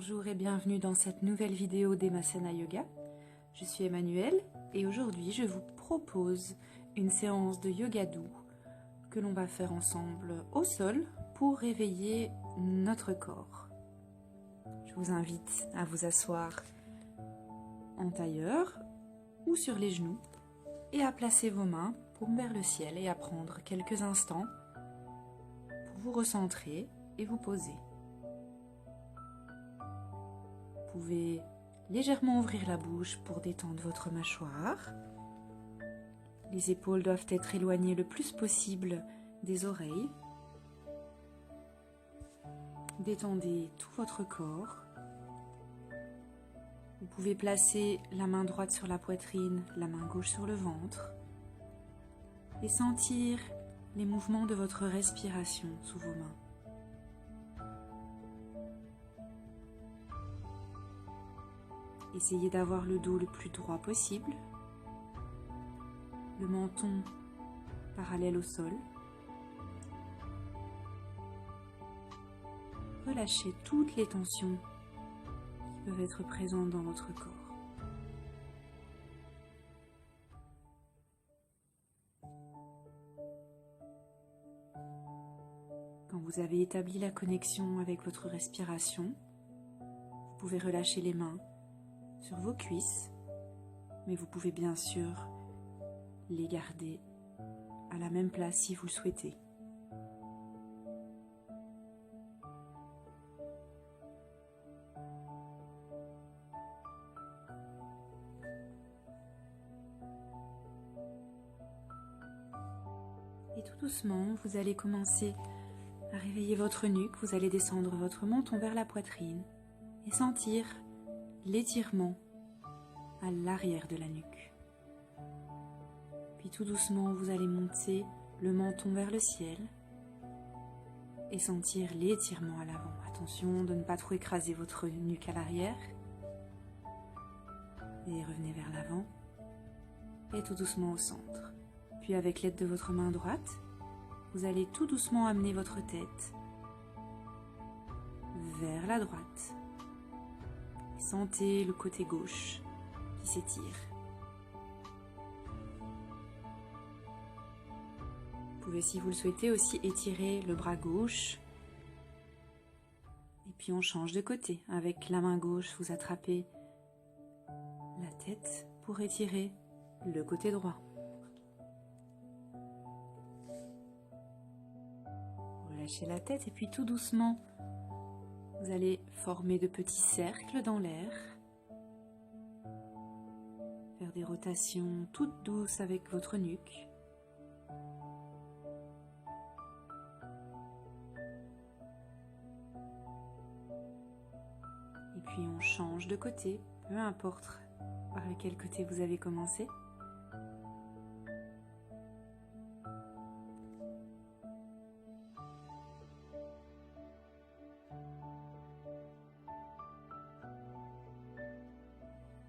Bonjour et bienvenue dans cette nouvelle vidéo d'Emasena Yoga. Je suis Emmanuelle et aujourd'hui je vous propose une séance de yoga doux que l'on va faire ensemble au sol pour réveiller notre corps. Je vous invite à vous asseoir en tailleur ou sur les genoux et à placer vos mains paumes vers le ciel et à prendre quelques instants pour vous recentrer et vous poser. Vous pouvez légèrement ouvrir la bouche pour détendre votre mâchoire. Les épaules doivent être éloignées le plus possible des oreilles. Détendez tout votre corps. Vous pouvez placer la main droite sur la poitrine, la main gauche sur le ventre et sentir les mouvements de votre respiration sous vos mains. Essayez d'avoir le dos le plus droit possible, le menton parallèle au sol. Relâchez toutes les tensions qui peuvent être présentes dans votre corps. Quand vous avez établi la connexion avec votre respiration, vous pouvez relâcher les mains sur vos cuisses, mais vous pouvez bien sûr les garder à la même place si vous le souhaitez. Et tout doucement, vous allez commencer à réveiller votre nuque, vous allez descendre votre menton vers la poitrine et sentir l'étirement à l'arrière de la nuque. Puis tout doucement, vous allez monter le menton vers le ciel et sentir l'étirement à l'avant. Attention de ne pas trop écraser votre nuque à l'arrière. Et revenez vers l'avant et tout doucement au centre. Puis avec l'aide de votre main droite, vous allez tout doucement amener votre tête vers la droite. Sentez le côté gauche qui s'étire. Vous pouvez, si vous le souhaitez, aussi étirer le bras gauche. Et puis on change de côté. Avec la main gauche, vous attrapez la tête pour étirer le côté droit. Relâchez la tête et puis tout doucement, vous allez former de petits cercles dans l'air, faire des rotations toutes douces avec votre nuque. Et puis on change de côté, peu importe par quel côté vous avez commencé.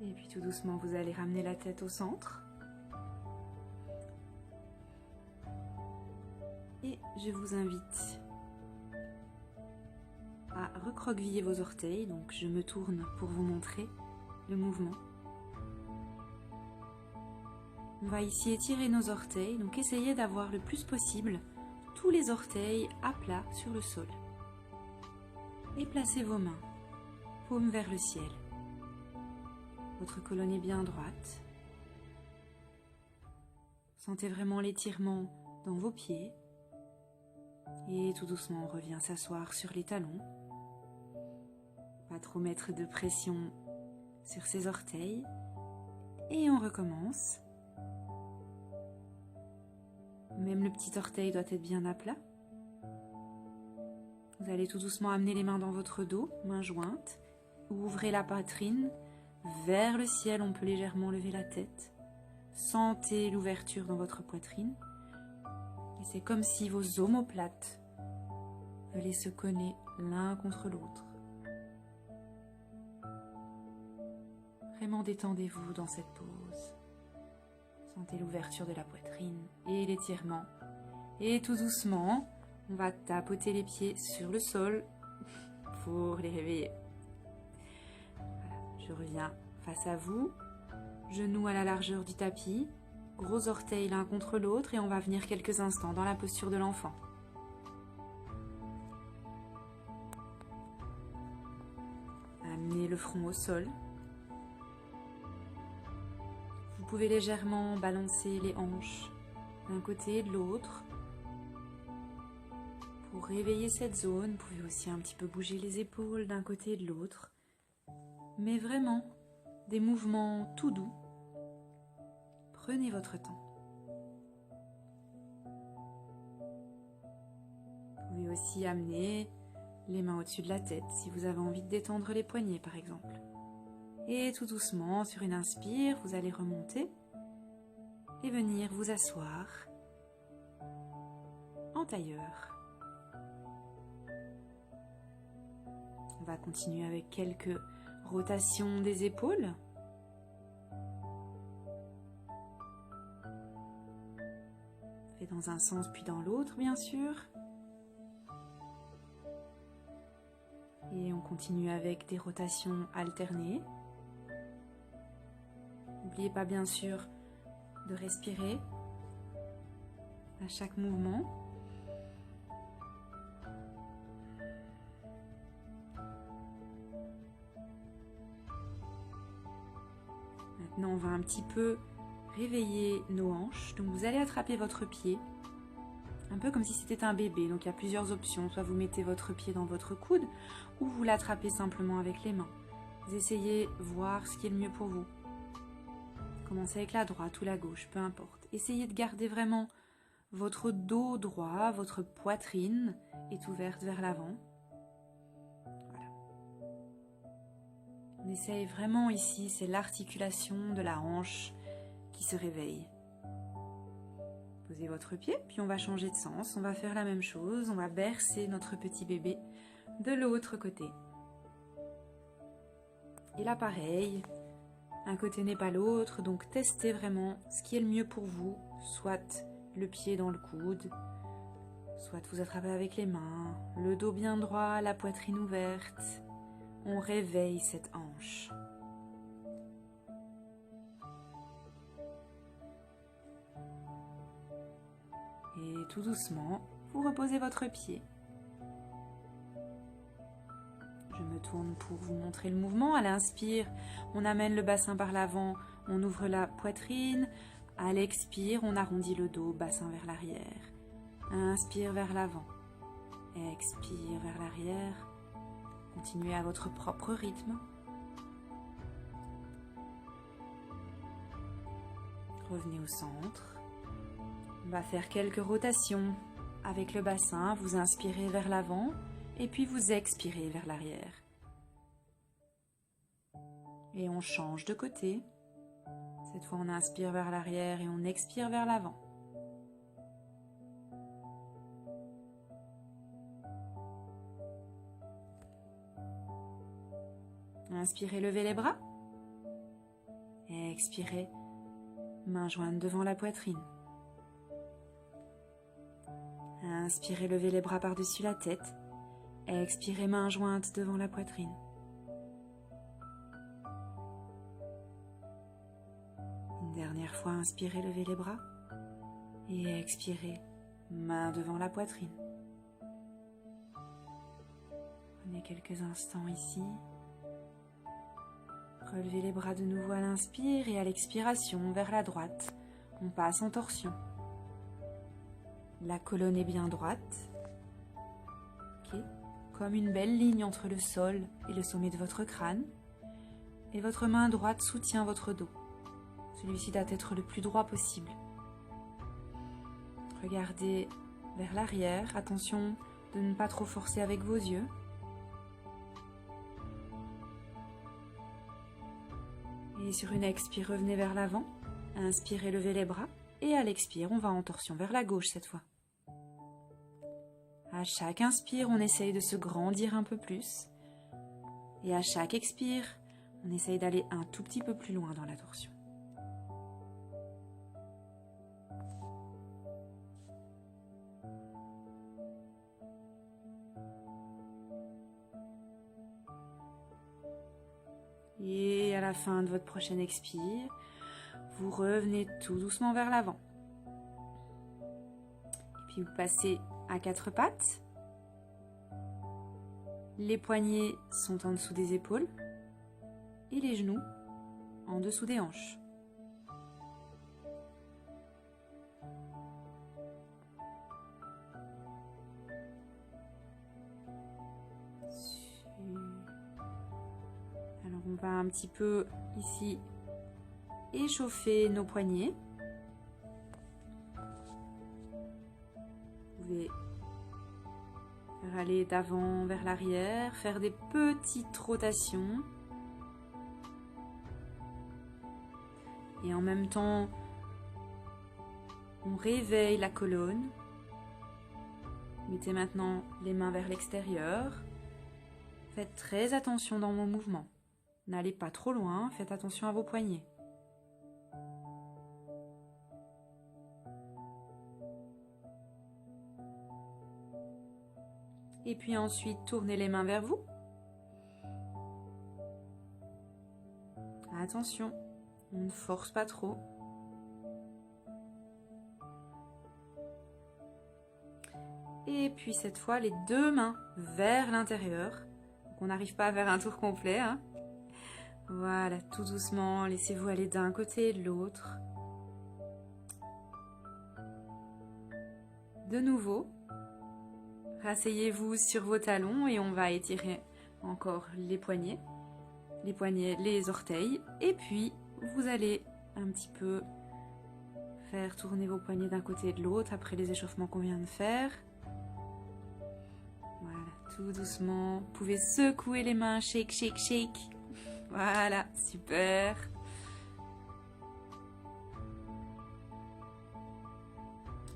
Et puis tout doucement, vous allez ramener la tête au centre. Et je vous invite à recroqueviller vos orteils. Donc je me tourne pour vous montrer le mouvement. On va ici étirer nos orteils. Donc essayez d'avoir le plus possible tous les orteils à plat sur le sol. Et placez vos mains, paumes vers le ciel. Votre colonne est bien droite. Sentez vraiment l'étirement dans vos pieds. Et tout doucement, on revient s'asseoir sur les talons. Pas trop mettre de pression sur ses orteils. Et on recommence. Même le petit orteil doit être bien à plat. Vous allez tout doucement amener les mains dans votre dos, mains jointes. Ouvrez la poitrine. Vers le ciel, on peut légèrement lever la tête. Sentez l'ouverture dans votre poitrine. Et c'est comme si vos omoplates venaient se cogner l'un contre l'autre. Vraiment détendez-vous dans cette pause. Sentez l'ouverture de la poitrine et l'étirement. Et tout doucement, on va tapoter les pieds sur le sol pour les réveiller. Je reviens face à vous, genoux à la largeur du tapis, gros orteils l'un contre l'autre et on va venir quelques instants dans la posture de l'enfant. Amenez le front au sol. Vous pouvez légèrement balancer les hanches d'un côté et de l'autre. Pour réveiller cette zone, vous pouvez aussi un petit peu bouger les épaules d'un côté et de l'autre. Mais vraiment, des mouvements tout doux. Prenez votre temps. Vous pouvez aussi amener les mains au-dessus de la tête si vous avez envie de détendre les poignets par exemple. Et tout doucement, sur une inspire, vous allez remonter et venir vous asseoir en tailleur. On va continuer avec quelques rotations des épaules. Fait dans un sens puis dans l'autre, bien sûr. Et on continue avec des rotations alternées. N'oubliez pas bien sûr de respirer à chaque mouvement. Maintenant, on va un petit peu réveiller nos hanches. Donc vous allez attraper votre pied, un peu comme si c'était un bébé. Donc il y a plusieurs options. Soit vous mettez votre pied dans votre coude, ou vous l'attrapez simplement avec les mains. Vous essayez de voir ce qui est le mieux pour vous. Commencez avec la droite ou la gauche, peu importe. Essayez de garder vraiment votre dos droit, votre poitrine est ouverte vers l'avant. Voilà. On essaye vraiment ici, c'est l'articulation de la hanche qui se réveille. Posez votre pied, puis on va changer de sens. On va faire la même chose, on va bercer notre petit bébé de l'autre côté. Et là pareil, un côté n'est pas l'autre, donc testez vraiment ce qui est le mieux pour vous, soit le pied dans le coude, soit vous attrapez avec les mains, le dos bien droit, la poitrine ouverte. On réveille cette hanche. Et tout doucement, vous reposez votre pied. Je me tourne pour vous montrer le mouvement. À l'inspire, on amène le bassin par l'avant, on ouvre la poitrine. À l'expire, on arrondit le dos, bassin vers l'arrière. Inspire vers l'avant. Expire vers l'arrière. Continuez à votre propre rythme. Revenez au centre. On va faire quelques rotations avec le bassin. Vous inspirez vers l'avant et puis vous expirez vers l'arrière. Et on change de côté. Cette fois, on inspire vers l'arrière et on expire vers l'avant. Inspirez, levez les bras. Expirez, mains jointes devant la poitrine. Inspirez, levez les bras par-dessus la tête. Expirez, mains jointes devant la poitrine. Une dernière fois, inspirez, levez les bras. Et expirez, mains devant la poitrine. Prenez quelques instants ici. Relevez les bras de nouveau à l'inspire et à l'expiration vers la droite. On passe en torsion. La colonne est bien droite. Okay. Comme une belle ligne entre le sol et le sommet de votre crâne. Et votre main droite soutient votre dos. Celui-ci doit être le plus droit possible. Regardez vers l'arrière. Attention de ne pas trop forcer avec vos yeux. Et sur une expire, revenez vers l'avant. Inspirez, levez les bras. Et à l'expire, on va en torsion vers la gauche cette fois. À chaque inspire, on essaye de se grandir un peu plus. Et à chaque expire, on essaye d'aller un tout petit peu plus loin dans la torsion. Et à la fin de votre prochaine expire, vous revenez tout doucement vers l'avant. Et puis vous passez à quatre pattes. Les poignets sont en dessous des épaules et les genoux en dessous des hanches. Alors on va un petit peu ici échauffer nos poignets. Vous pouvez faire aller d'avant vers l'arrière, faire des petites rotations. Et en même temps, on réveille la colonne. Mettez maintenant les mains vers l'extérieur. Faites très attention dans vos mouvements. N'allez pas trop loin, faites attention à vos poignets. Et puis ensuite, tournez les mains vers vous. Attention, on ne force pas trop. Et puis cette fois, les deux mains vers l'intérieur. On n'arrive pas à faire un tour complet, hein. Voilà, tout doucement, laissez-vous aller d'un côté et de l'autre. De nouveau, rasseyez-vous sur vos talons et on va étirer encore les poignets, les orteils. Et puis, vous allez un petit peu faire tourner vos poignets d'un côté et de l'autre après les échauffements qu'on vient de faire. Voilà, tout doucement. Vous pouvez secouer les mains, shake, shake, shake. Voilà, super.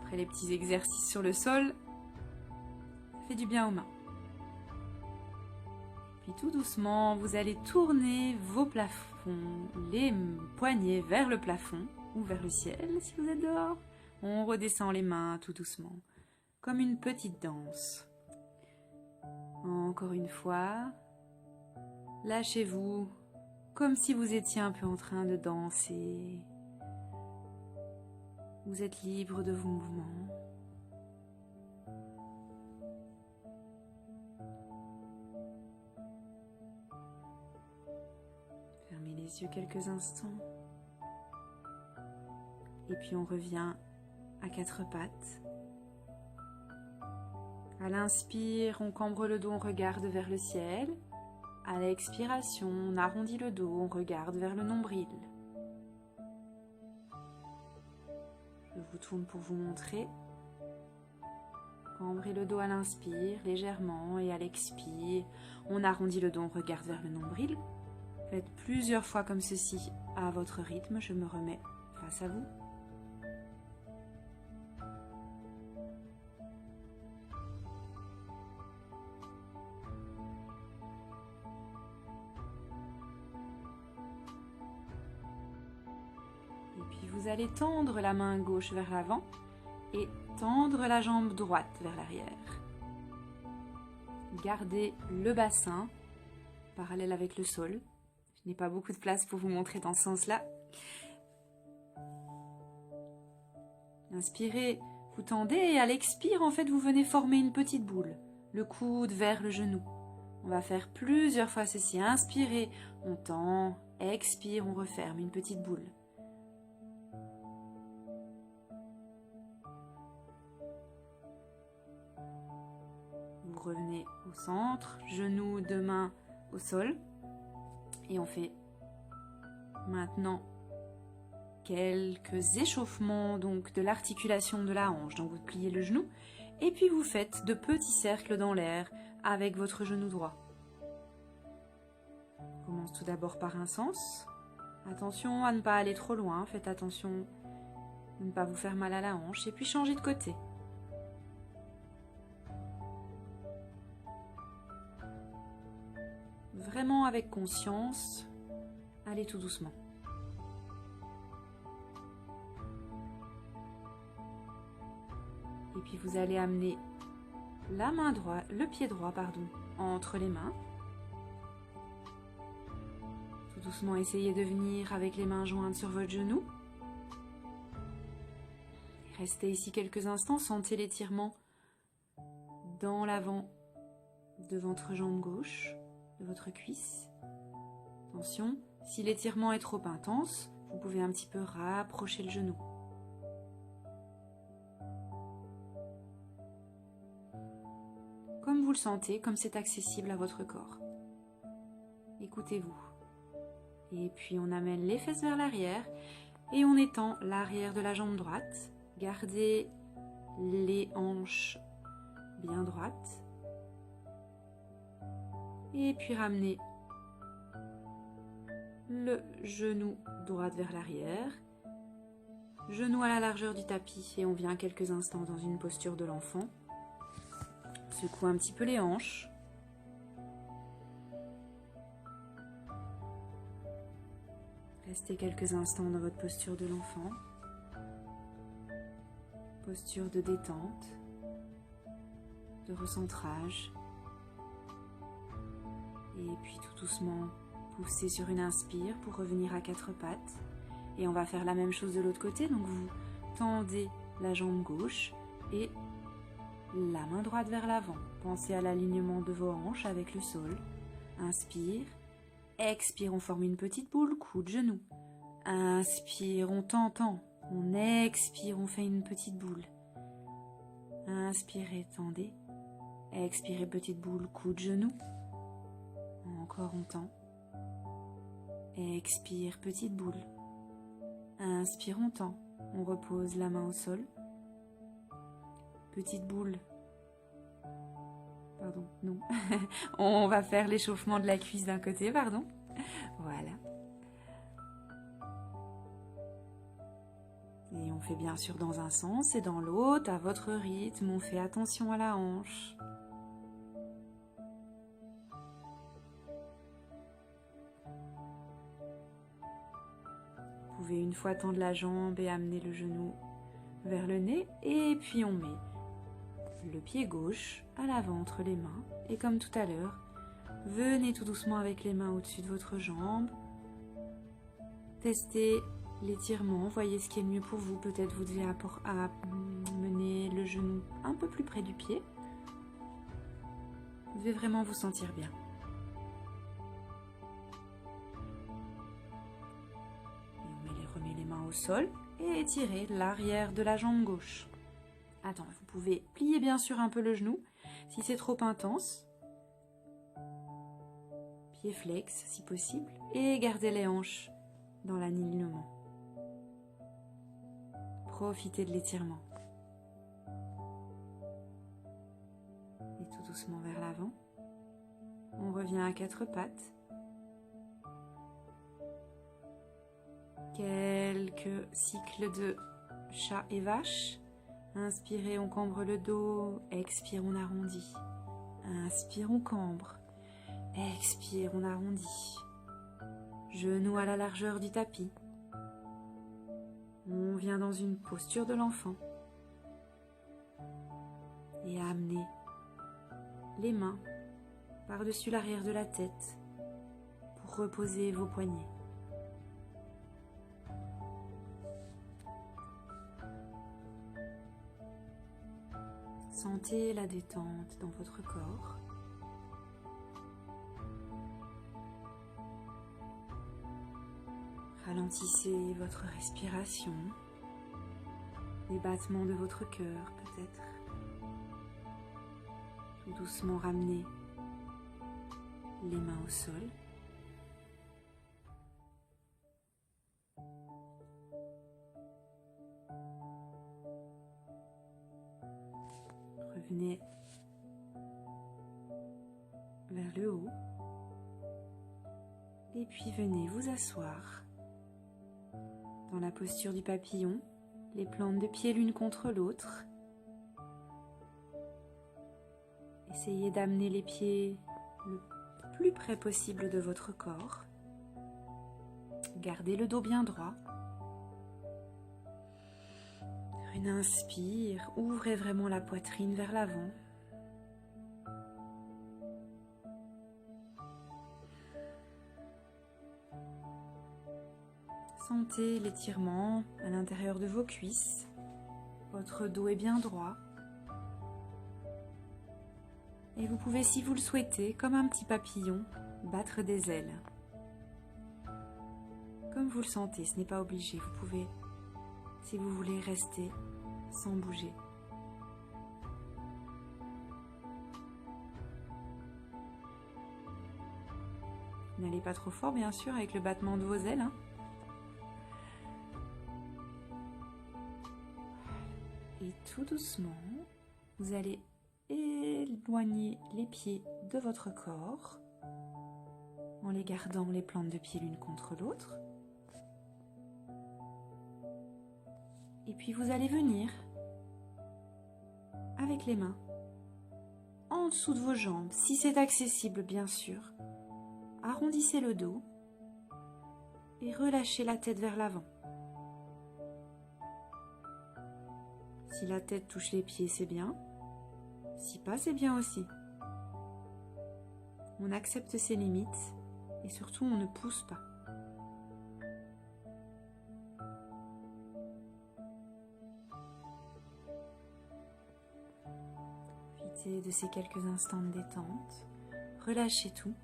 Après les petits exercices sur le sol, ça fait du bien aux mains. Puis tout doucement, vous allez tourner vos plafonds, les poignets vers le plafond ou vers le ciel si vous êtes dehors. On redescend les mains tout doucement, comme une petite danse. Encore une fois, lâchez-vous comme si vous étiez un peu en train de danser. Vous êtes libre de vos mouvements. Fermez les yeux quelques instants. Et puis on revient à quatre pattes. À l'inspire, on cambre le dos, on regarde vers le ciel. À l'expiration, on arrondit le dos, on regarde vers le nombril. Je vous tourne pour vous montrer. Cambrez le dos à l'inspire, légèrement, et à l'expire, on arrondit le dos, on regarde vers le nombril. Faites plusieurs fois comme ceci à votre rythme. Je me remets face à vous. Vous allez tendre la main gauche vers l'avant et tendre la jambe droite vers l'arrière. Gardez le bassin parallèle avec le sol. Je n'ai pas beaucoup de place pour vous montrer dans ce sens-là. Inspirez, vous tendez et à l'expire, en fait, vous venez former une petite boule. Le coude vers le genou. On va faire plusieurs fois ceci. Inspirez, on tend, expire, on referme une petite boule. Vous revenez au centre, genoux, deux mains au sol. Et on fait maintenant quelques échauffements donc de l'articulation de la hanche. Donc vous pliez le genou et puis vous faites de petits cercles dans l'air avec votre genou droit. On commence tout d'abord par un sens. Attention à ne pas aller trop loin, faites attention à ne pas vous faire mal à la hanche et puis changez de côté. Vraiment avec conscience, allez tout doucement. Et puis vous allez amener la main droite, le pied droit, entre les mains. doucement, essayez de venir avec les mains jointes sur votre genou. Restez ici quelques instants, sentez l'étirement dans l'avant de votre jambe gauche, de votre cuisse. Attention, si l'étirement est trop intense, vous pouvez un petit peu rapprocher le genou. Comme vous le sentez, comme c'est accessible à votre corps. Écoutez-vous. Et puis on amène les fesses vers l'arrière et on étend l'arrière de la jambe droite. Gardez les hanches bien droites. Et puis ramenez le genou droit vers l'arrière. Genou à la largeur du tapis et on vient quelques instants dans une posture de l'enfant. Secoue un petit peu les hanches. Restez quelques instants dans votre posture de l'enfant. Posture de détente, de recentrage. Et puis tout doucement, poussez sur une inspire pour revenir à quatre pattes. Et on va faire la même chose de l'autre côté. Donc vous tendez la jambe gauche et la main droite vers l'avant. Pensez à l'alignement de vos hanches avec le sol. Inspire. Expire, on forme une petite boule, coude, genou. Inspire, on tend. On expire, on fait une petite boule. Inspirez, tendez. Expirez, petite boule, coude, genou. Encore on tend. Expire, petite boule. Inspire, on tend. On repose la main au sol. Petite boule. Pardon, non. On va faire l'échauffement de la cuisse d'un côté, pardon. Voilà. Et on fait bien sûr dans un sens et dans l'autre, à votre rythme. On fait attention à la hanche. Vous pouvez une fois tendre la jambe et amener le genou vers le nez. Et puis on met le pied gauche à l'avant entre les mains. Et comme tout à l'heure, venez tout doucement avec les mains au-dessus de votre jambe. Testez l'étirement, voyez ce qui est mieux pour vous. Peut-être vous devez amener le genou un peu plus près du pied. Vous devez vraiment vous sentir bien. Et on remet les mains au sol et étirez l'arrière de la jambe gauche. Attends, vous pouvez plier bien sûr un peu le genou si c'est trop intense. Pied flex si possible et gardez les hanches dans l'alignement. Profitez de l'étirement. Et tout doucement vers l'avant. On revient à quatre pattes. Quelques cycles de chat et vache. Inspirez, on cambre le dos. Expire, on arrondit. Inspire, on cambre. Expire, on arrondit. Genoux à la largeur du tapis. On vient dans une posture de l'enfant. Et amenez les mains par-dessus l'arrière de la tête pour reposer vos poignets. Sentez la détente dans votre corps. Ralentissez votre respiration, les battements de votre cœur peut-être. Tout doucement ramenez les mains au sol. Revenez vers le haut. Et puis venez vous asseoir dans la posture du papillon, les plantes de pied l'une contre l'autre. Essayez d'amener les pieds le plus près possible de votre corps. Gardez le dos bien droit. Une inspire, ouvrez vraiment la poitrine vers l'avant. Sentez l'étirement à l'intérieur de vos cuisses. Votre dos est bien droit. Et vous pouvez, si vous le souhaitez, comme un petit papillon, battre des ailes. Comme vous le sentez, ce n'est pas obligé. Vous pouvez, si vous voulez, rester sans bouger. N'allez pas trop fort, bien sûr, avec le battement de vos ailes, hein. Et tout doucement, vous allez éloigner les pieds de votre corps en les gardant les plantes de pied l'une contre l'autre. Et puis vous allez venir avec les mains en dessous de vos jambes, si c'est accessible bien sûr. Arrondissez le dos et relâchez la tête vers l'avant. Si la tête touche les pieds, c'est bien. Si pas, c'est bien aussi. On accepte ses limites et surtout on ne pousse pas. Profitez de ces quelques instants de détente. Relâchez tout.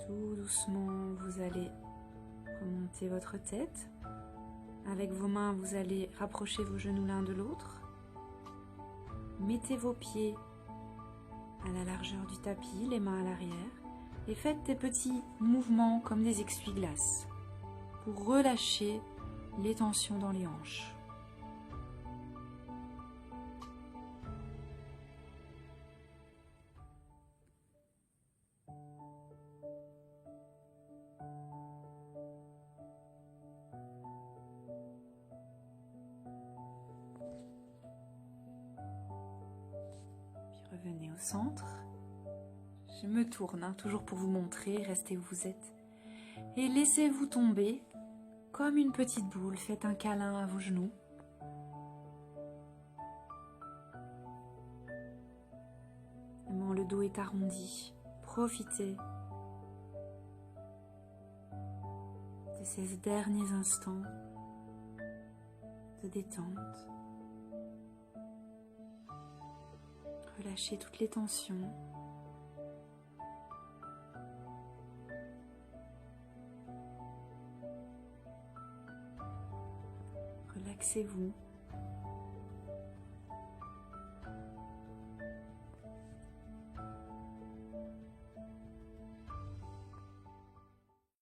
Tout doucement, vous allez remonter votre tête. Avec vos mains, vous allez rapprocher vos genoux l'un de l'autre. Mettez vos pieds à la largeur du tapis, les mains à l'arrière, et faites des petits mouvements comme des essuie-glaces pour relâcher les tensions dans les hanches. Revenez au centre. Je me tourne, toujours pour vous montrer, restez où vous êtes. Et laissez-vous tomber comme une petite boule. Faites un câlin à vos genoux. Vraiment, le dos est arrondi. Profitez de ces derniers instants de détente. Relâchez toutes les tensions. Relaxez-vous.